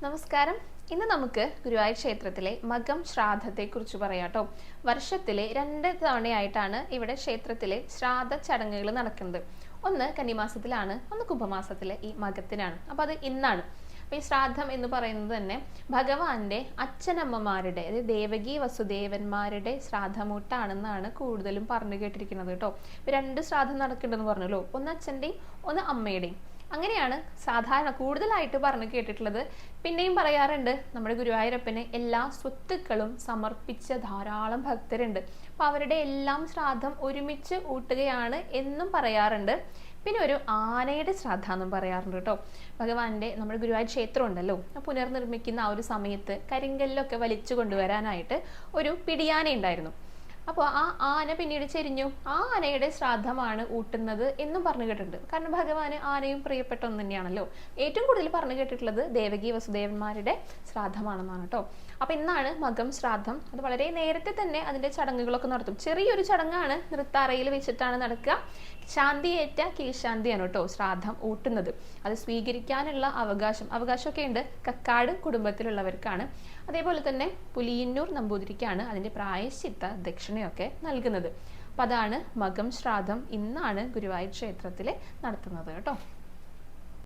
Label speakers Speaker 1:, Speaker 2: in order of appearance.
Speaker 1: നമസ്കാരം. ഇന്ന് നമുക്ക് ഗുരുവായൂർ ക്ഷേത്രത്തിലെ മകം ശ്രാദ്ധത്തെക്കുറിച്ച് പറയാട്ടോ. വർഷത്തിലെ 2 തവണയായിട്ടാണ് ഇവിടെ ക്ഷേത്രത്തിലെ ശ്രാദ്ധ ചടങ്ങുകൾ നടക്കുന്നത്. ഒന്ന് കന്നിമാസത്തിലാണ്, ഒന്ന് കുംഭമാസത്തിലെ ഈ മകത്തിനാണ്. അപ്പോൾ അത് ഇന്നാണ്. അപ്പോൾ ഈ ശ്രാദ്ധം എന്ന് പറയുന്നത് തന്നെ ഭഗവാന്റെ അച്ഛനമ്മമാരുടെ, അതായത് ദേവകി വസുദേവന്മാരുടെ ശ്രാദ്ധമൂട്ടാണെന്നാണ് കൂടുതലും പറഞ്ഞു കേട്ടിരിക്കുന്നത് കേട്ടോ. ഇപ്പോൾ 2 ശ്രാദ്ധം നടക്കുന്നുണ്ടെന്ന് പറഞ്ഞല്ലോ, ഒന്ന് അച്ഛൻ്റെയും ഒന്ന് അമ്മയുടെയും. അങ്ങനെയാണ് സാധാരണ കൂടുതലായിട്ട് പറഞ്ഞു കേട്ടിട്ടുള്ളത്. പിന്നെയും പറയാറുണ്ട്, നമ്മുടെ ഗുരുവായൂരപ്പന് എല്ലാ സ്വത്തുക്കളും സമർപ്പിച്ച ധാരാളം ഭക്തരുണ്ട്. അപ്പോൾ അവരുടെ എല്ലാം ശ്രാദ്ധം ഒരുമിച്ച് ഊട്ടുകയാണ് എന്നും പറയാറുണ്ട്. പിന്നെ ഒരു ആനയുടെ ശ്രാദ്ധം എന്നും പറയാറുണ്ട് കേട്ടോ. ഭഗവാന്റെ നമ്മുടെ ഗുരുവായൂർ ക്ഷേത്രം ഉണ്ടല്ലോ, പുനർനിർമ്മിക്കുന്ന ആ ഒരു സമയത്ത് കരിങ്കല്ലൊക്കെ വലിച്ചു കൊണ്ടുവരാനായിട്ട് ഒരു പിടിയാന ഉണ്ടായിരുന്നു. അപ്പോൾ ആ ആന പിന്നീട് ചെരിഞ്ഞു. ആ ആനയുടെ ശ്രാദ്ധമാണ് ഊട്ടുന്നത് എന്നും പറഞ്ഞു കേട്ടിട്ടുണ്ട്. കാരണം ഭഗവാന് ആനയും പ്രിയപ്പെട്ട ഒന്ന് തന്നെയാണല്ലോ. ഏറ്റവും കൂടുതൽ പറഞ്ഞു കേട്ടിട്ടുള്ളത് ദേവകി വസുദേവന്മാരുടെ ശ്രാദ്ധമാണെന്നാണ് കേട്ടോ. അപ്പോൾ ഇന്നാണ് മകം ശ്രാദ്ധം. അത് വളരെ നേരത്തെ തന്നെ അതിൻ്റെ ചടങ്ങുകളൊക്കെ നടത്തും. ചെറിയൊരു ചടങ്ങാണ്, നൃത്താറയിൽ വെച്ചിട്ടാണ് നടക്കുക. ശാന്തിയേറ്റ കീഴ്ശാന്തിയാണ് കേട്ടോ ശ്രാദ്ധം ഊട്ടുന്നത്. അത് സ്വീകരിക്കാനുള്ള അവകാശമൊക്കെ ഉണ്ട്, കക്കാട് കുടുംബത്തിലുള്ളവർക്കാണ്. അതേപോലെ തന്നെ പുലിയന്നൂർ നമ്പൂതിരിക്കാണ് അതിൻ്റെ പ്രായശ്ചിത്ത ദക്ഷിണയൊക്കെ നൽകുന്നത്. അപ്പം അതാണ് മകം ശ്രാദ്ധം ഇന്നാണ് ഗുരുവായൂർ ക്ഷേത്രത്തിൽ നടത്തുന്നത് കേട്ടോ.